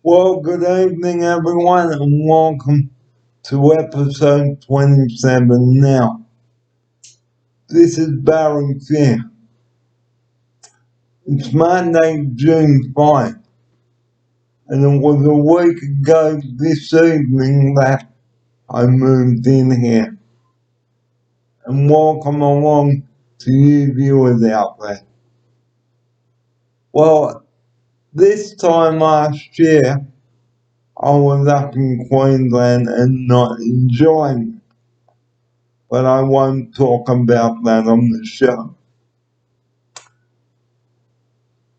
Well, good evening, everyone, and welcome to episode 27 now. This is Barry Fair. It's Monday, June 5th, and it was a week ago this evening that I moved in here. And welcome along to you viewers out there. Well, this time last year, I was up in Queensland and not enjoying it. But I won't talk about that on the show.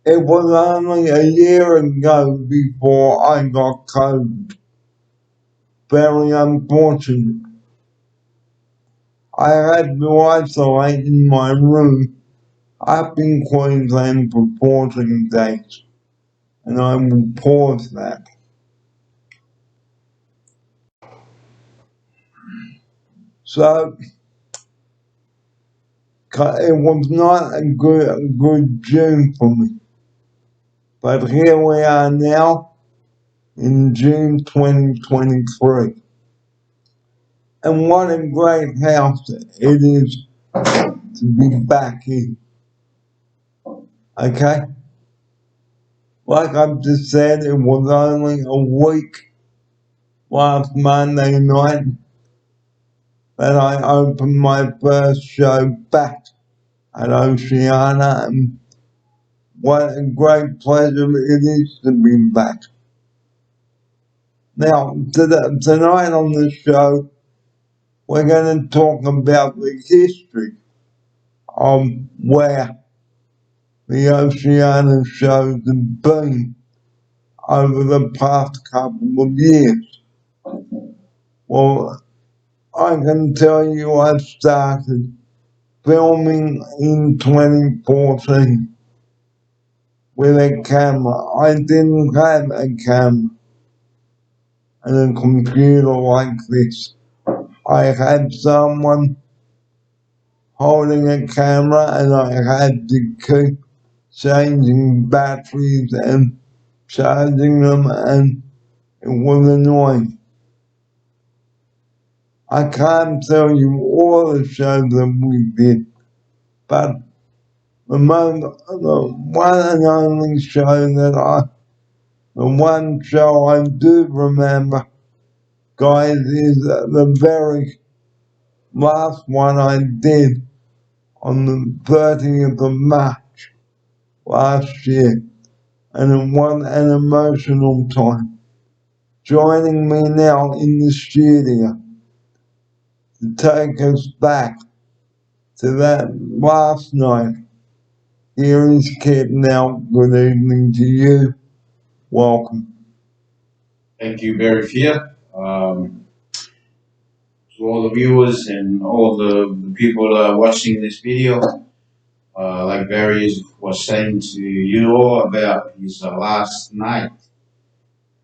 It was only a year ago before I got COVID. Very unfortunate. I had to isolate in my room up in Queensland for 14 days, and I will pause that. So, it was not a good June for me. But here we are now in June 2023. And what a great house it is to be back in. Okay? Like I've just said, it was only a week last Monday night that I opened my first show back at Oceana, and what a great pleasure it is to be back. Now, tonight on the show, we're going to talk about the history of where the Oceana shows have been over the past couple of years. Well, I can tell you I started filming in 2014 with a camera. I didn't have a camera and a computer like this. I had someone holding a camera and I had to keep changing batteries and charging them, and it was annoying. I can't tell you all the shows that we did, but the one and only show the one show I do remember, guys, is the very last one I did on the 30th of March last year, and it was an emotional time. Joining me now in the studio to take us back to that last night. Here is Kit now. Good evening to you. Welcome. Thank you, Barry Fia. To all the viewers and all the people watching this video, like Barry was saying to you all about his last night.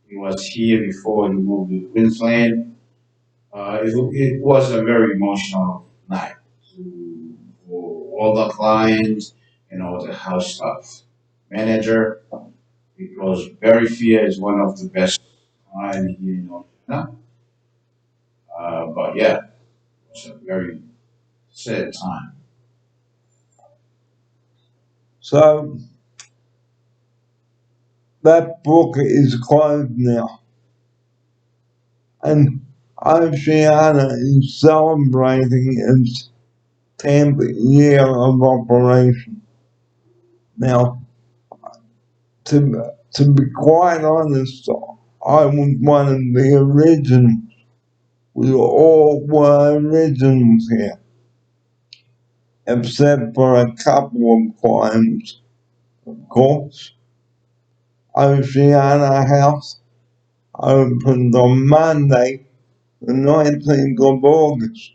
He was here before he moved to Queensland. It was a very emotional night for all the clients and all the house staff, manager, because Barry Fia is one of the best clients here in Australia. But yeah, it's a very sad time. So that book is closed now, and Oceana is celebrating its 10th year of operation. Now, to be quite honest, I was one of the originals. We all were originals here, except for a couple of clients, of course. Oceana House opened on Monday, the 19th of August,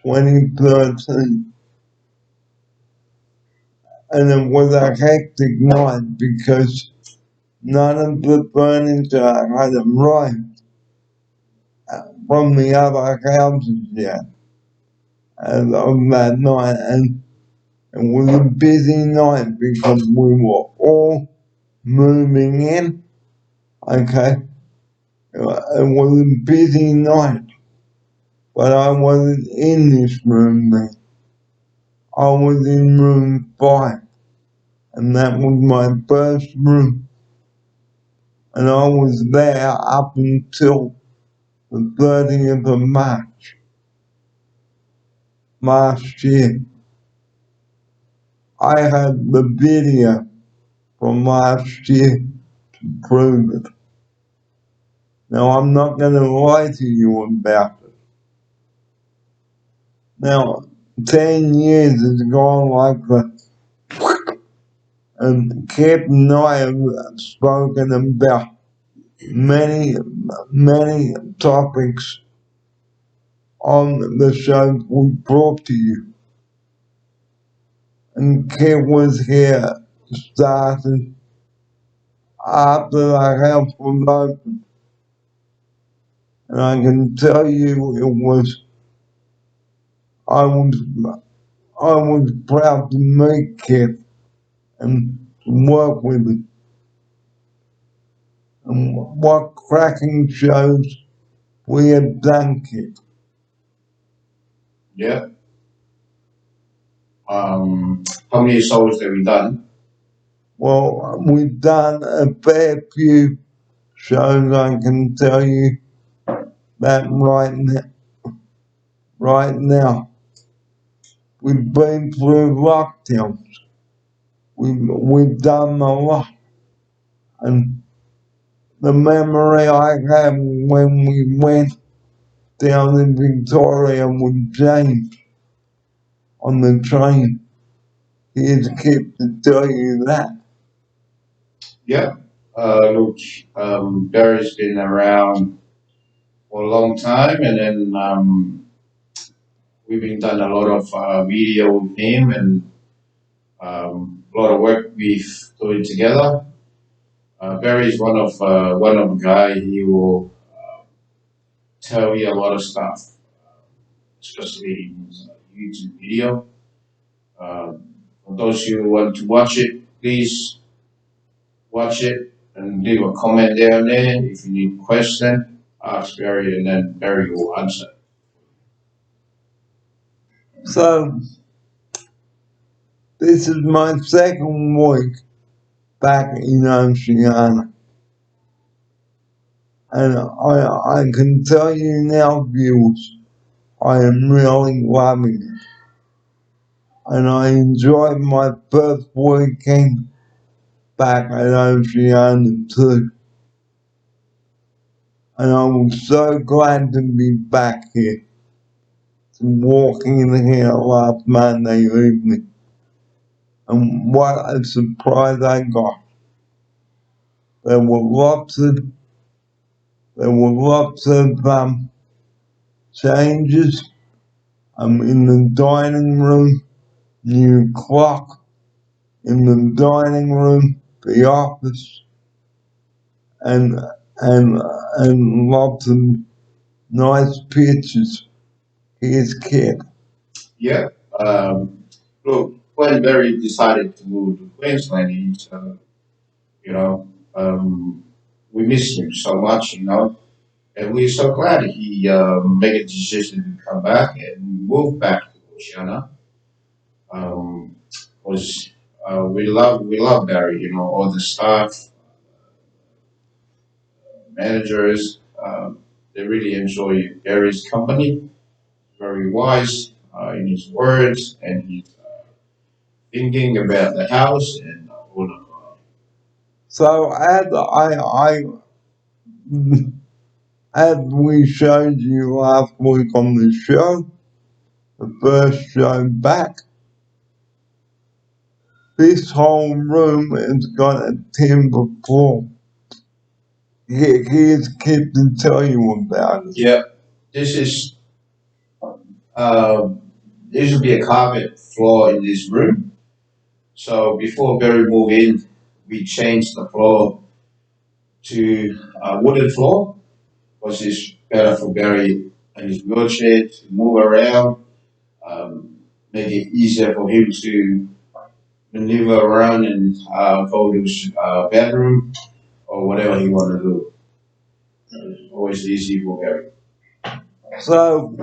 2013. And it was a hectic night because none of the furniture had arrived from the other houses yet on that night. And it was a busy night because we were all moving in Okay, it was a busy night, but I wasn't in this room then. I was in room 5, and that was my first room. And I was there up until the 30th of March last year. I had the video from last year to prove it. Now, I'm not going to lie to you about it. Now, 10 years has gone like that, and Kip and I have spoken about many topics on the shows we brought to you. And Kip was here starting after the house was open. And I can tell you I was, I was proud to meet Kip and work with him. And what cracking shows we have done, Kip. Yeah. How many shows have we done? Well, we've done a fair few shows, I can tell you that right now. We've been through lockdowns. We've done a lot. And the memory I have when we went down in Victoria with James on the train, he's kept to tell you that. Yeah. Look, Barry's been around for a long time, and then we've been done a lot of video with him and a lot of work we've doing together. Barry is one of the guy. He will tell you a lot of stuff, especially in his YouTube video. For those who want to watch it, please watch it and leave a comment down there. If you need a question, ask Barry, and then Barry will answer. So, this is my second week back in Oceania. And I can tell you now, viewers, I am really loving it. And I enjoyed my first weekend back at Oceania too. And I was so glad to be back here, walking in here last Monday evening. And what a surprise I got. There were lots of changes. I'm in the dining room, new clock in the dining room, the office, and and lots of nice pictures. Here's Kip. Yeah. Look, when Barry decided to move to Queensland, you know, we missed him so much, and we're so glad he made a decision to come back and move back to Oceania. Was we love Barry, all the staff, managers, they really enjoy Barry's company. Very wise in his words and his thinking about the house and all of So as we showed you last week on the show, the first show back, this whole room has got a timber floor. Here's Kip to tell you about it. Yeah, this is uh, this will be a carpet floor in this room. So before Barry moved in, we changed the floor to a wooden floor because it's better for Barry and his wheelchair to move around, make it easier for him to maneuver around and go to his bedroom or whatever he want to do. It's always easy for Gary. So,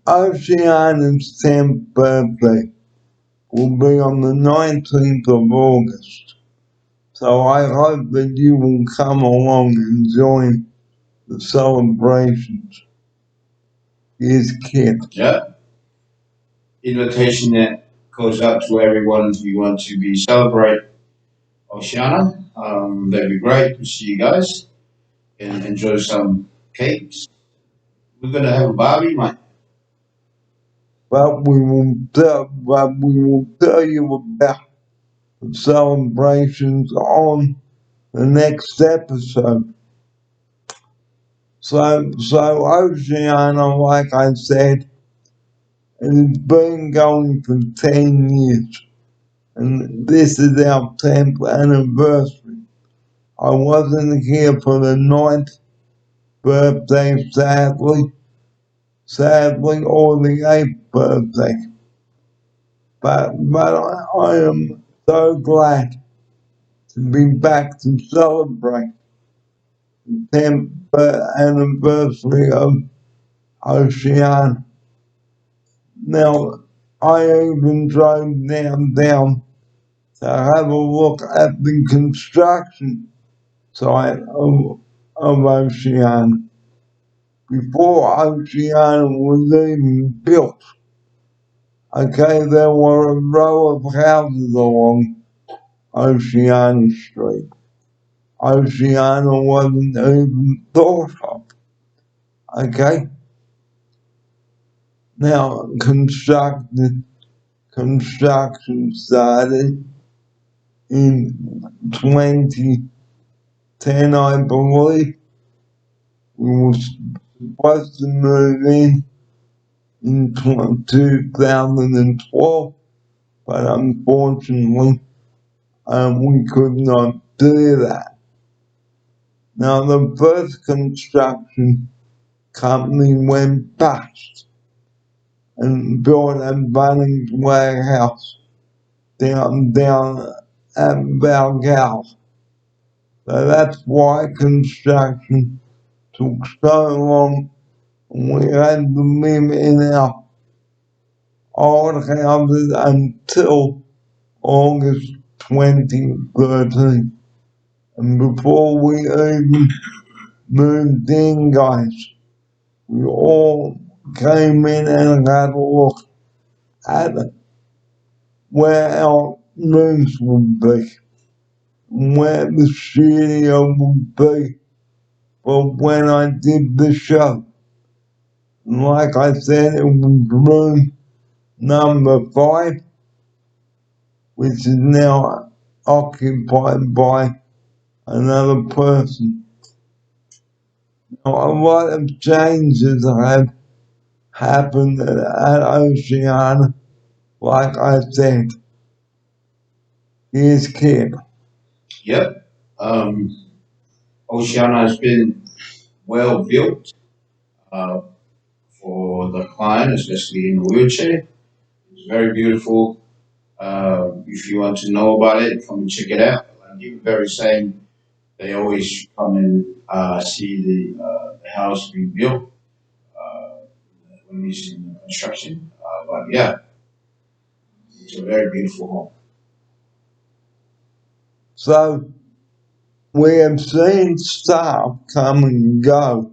Oceana's 10th birthday will be on the 19th of August. So I hope that you will come along and join the celebrations. His kid. Yeah. Invitation that goes out to everyone who want to be celebrate Oceana. That'd be great to see you guys and enjoy some cakes. We're gonna have a barbie, mate. But we will tell you about the celebrations on the next episode. So Oceana, like I said, has been going for 10 years. And this is our 10th anniversary. I wasn't here for the 9th birthday, sadly, or the 8th birthday. But I am so glad to be back to celebrate the 10th anniversary of Oceana. Now, I even drove down to have a look at the construction site of Oceana before Oceana was even built. Okay, there were a row of houses along Oceana Street. Oceana wasn't even thought of. Okay? Now, construction started in 2010, I believe. We were supposed to move in 2012, but unfortunately, we could not do that. Now, the first construction company went bust and built a Bunnings warehouse down at Valgal. So that's why construction took so long, and we had to live in our old houses until August 2013. And before we even moved in, guys, we all came in and had a look at where our rooms would be, where the studio would be for when I did the show. And like I said, it was room number 5, which is now occupied by another person. Now, a lot of changes have happened at Oceana. Like I said, his kid. Yep. Oceana has been well built for the client, especially in a wheelchair. It's very beautiful. If you want to know about it, come and check it out. Like you very saying, they always come and see the house being built when it's in construction. But yeah, it's a very beautiful home. So we have seen staff come and go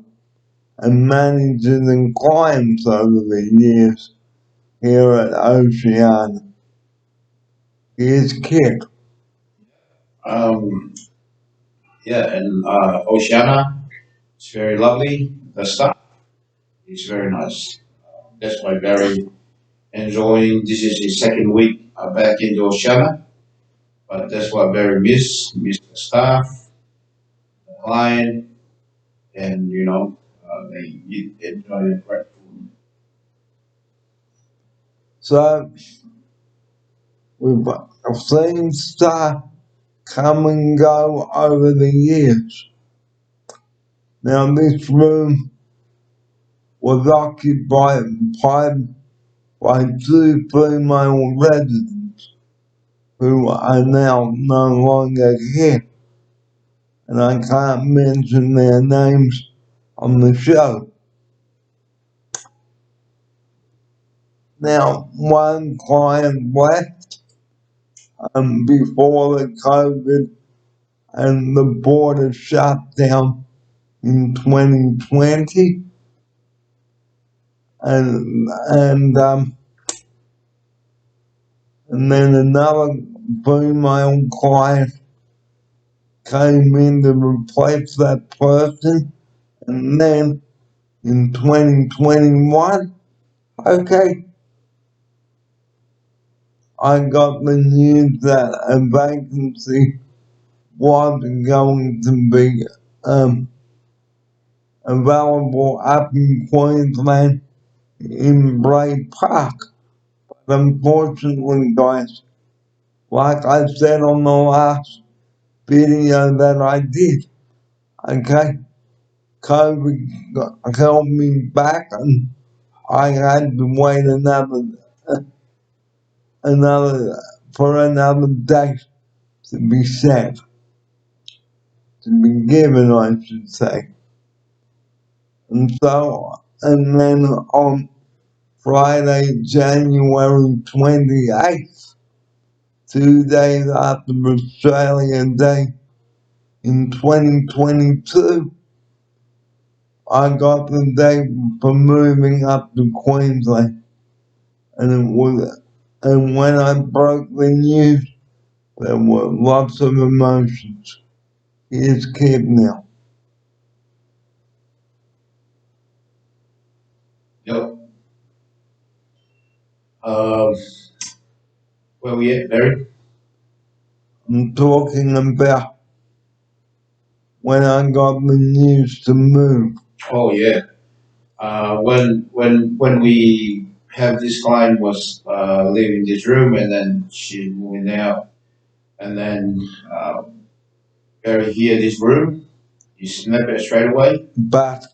and managers and clients over the years here at Oceana. His kid. Yeah, and Oceana, it's very lovely. The staff is very nice. That's why very enjoying. This is his second week back into Oceana, but that's what very miss the staff, the client, and they eat, enjoy the great food. So we've seen staff come and go over the years. Now this room was occupied by 2 female residents who are now no longer here. and I can't mention their names on the show. Now, one client left before the COVID and the border shut down in 2020, and then another female client came in to replace that person, and then in 2021, okay, I got the news that a vacancy was going to be available up in Queensland in Bray Park. But unfortunately, guys, like I said on the last video that I did, okay, COVID held me back and I had to wait for another date to be set, to be given, I should say. And then on Friday, January 28th, 2 days after Australia Day in 2022, I got the date for moving up to Queensland. And when I broke the news, there were lots of emotions. Here's Kid now. Yep. Where we at, Barry? I'm talking about when I got the news to move. Oh yeah. When we have this client was leaving this room and then she moving out, and then Barry hear this room, you snap it straight away. But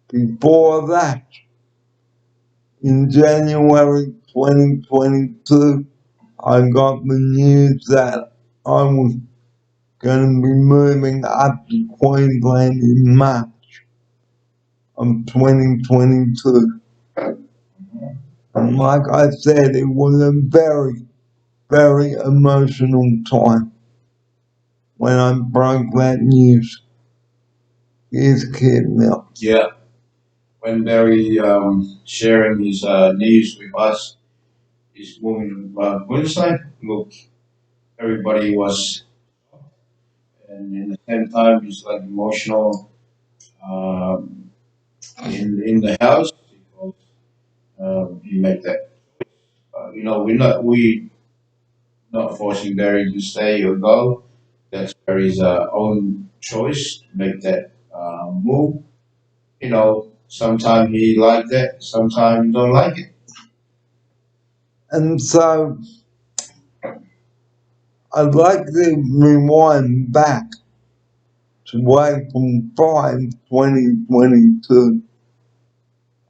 before that, in January 2022, I got the news that I was going to be moving up to Queensland in March of 2022. And like I said, it was a very, very emotional time when I broke that news. Here's Kid now. Yeah. When Barry sharing his news with us, he's moving to Queensland. Look, everybody was, and in the same time, he's like emotional in the house because he made that. We not forcing Barry to stay or go. That's Barry's own choice to make that move. Sometimes he like that, sometimes he don't like it. And so I'd like to rewind back to April 5, 2022.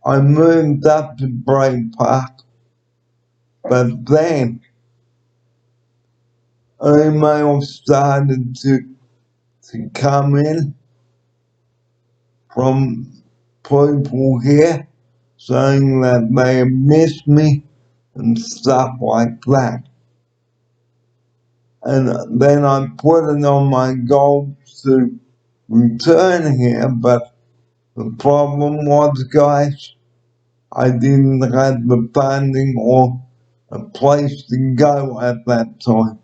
I moved up to Bray Park, but then emails started to come in from people here saying that they have missed me and stuff like that. And then I put it on my goals to return here, but the problem was, guys, I didn't have the funding or a place to go at that time.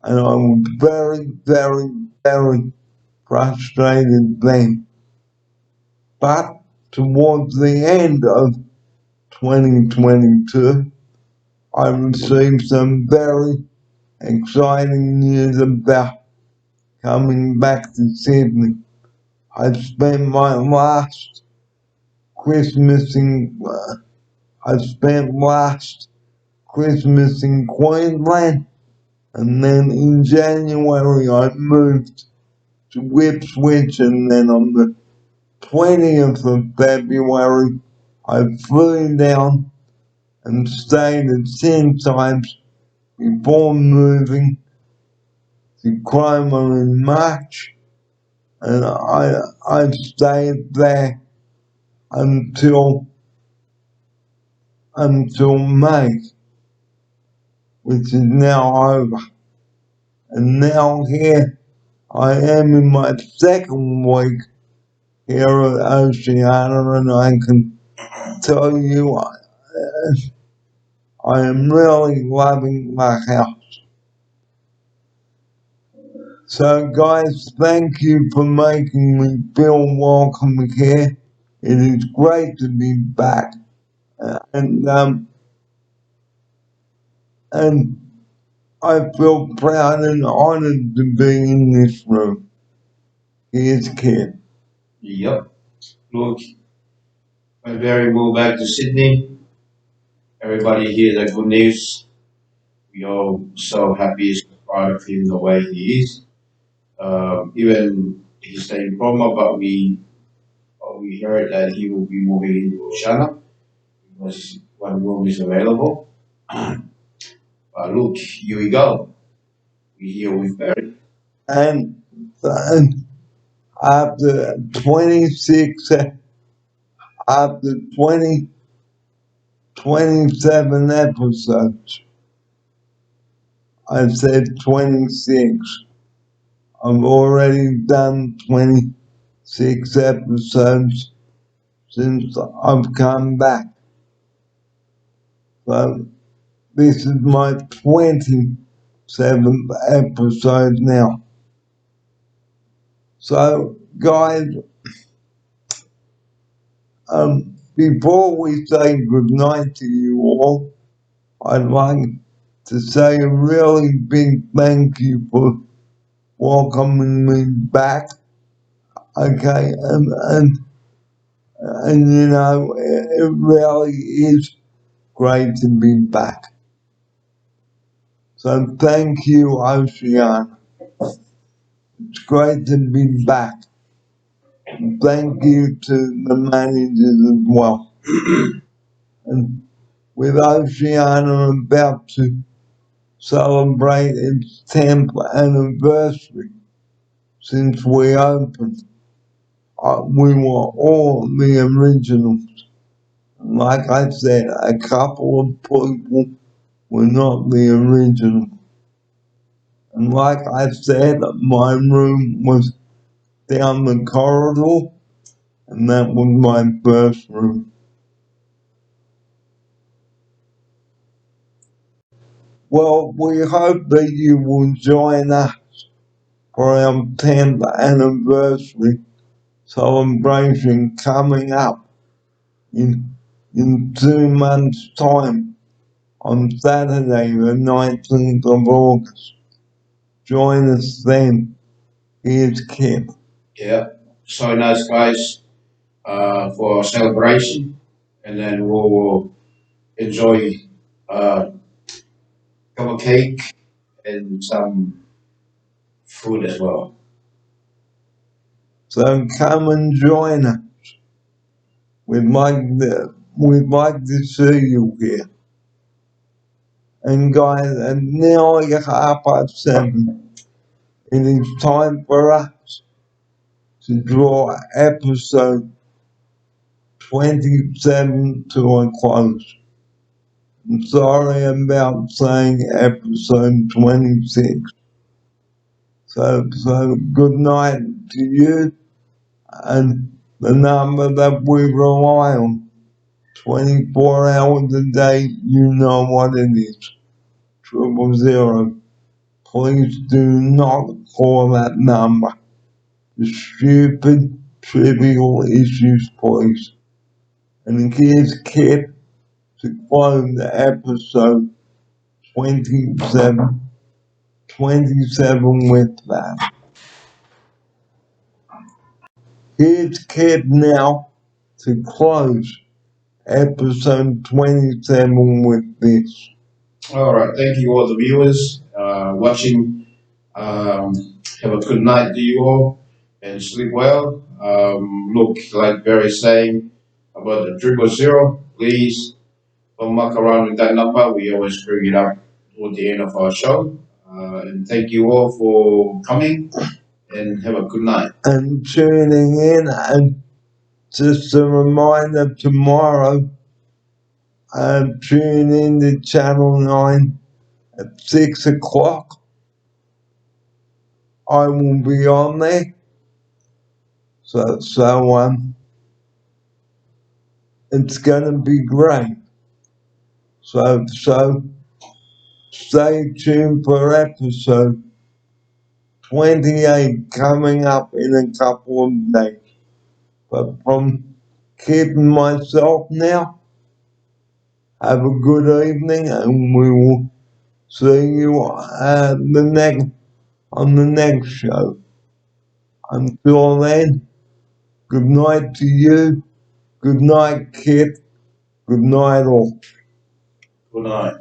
And I was very, very, very frustrated then. But towards the end of 2022, I received some very exciting news about coming back to Sydney. I spent my last Christmas in Queensland, and then in January I moved to Ipswich, and then on the 20th of February I flew down and stayed at St. Ives before moving to Cromer in March, and I stayed there until May, which is now over. And now here I am in my second week here at Oceana, and I can tell you I am really loving my house. So, guys, thank you for making me feel welcome here. It is great to be back, and I feel proud and honored to be in this room. Here's Ken. Yep. Look, went very well back to Sydney. Everybody hears the good news. We all so happy and proud of him the way he is. Even he's staying in Roma, but we heard that he will be moving into Oceana because one room is available. But look, here we go. We here with Barry. And after 26, after 27 episodes, I said 26. I've already done 26 episodes since I've come back. So this is my 27th episode now. So, guys, before we say goodnight to you all, I'd like to say a really big thank you for welcoming me back. Okay, and you know, it really is great to be back. So thank you, Oceana. It's great to be back. Thank you to the managers as well. And with Oceana about to celebrate its 10th anniversary since we opened, we were all the originals. Like I said, a couple of people were not the original. And like I said, my room was down the corridor, and that was my first room. Well, we hope that you will join us for our 10th anniversary celebration coming up in 2 months' time on Saturday, the 19th of August. Join us then. Here's Kip. Yeah. So nice guys for our celebration. And then we'll enjoy cup of cake and some food as well. So come and join us. We'd like to see you here. And guys, and now it's 7:30. It is time for us to draw episode 27 to a close. I'm sorry about saying episode 26. So good night to you, and the number that we rely on 24 hours a day, you know what it is. 000. Please do not call that number. Stupid, trivial issues, please. And here's Kip to close the episode 27 with that. Here's Kip now to close episode 27 with this. All right. Thank you, all the viewers watching. Have a good night to you all and sleep well. Look, like Barry saying about the 000, please don't muck around with that number. We always bring it up toward the end of our show. And thank you all for coming. and have a good night. and tuning in. And just a reminder, tomorrow, tune in to Channel 9 at 6 o'clock. I will be on there. So it's going to be great. So stay tuned for episode 28 coming up in a couple of days. But from keeping myself now, have a good evening, and we will see you on the next show. Until then, good night to you. Good night, Kit. Good night, all. Good night.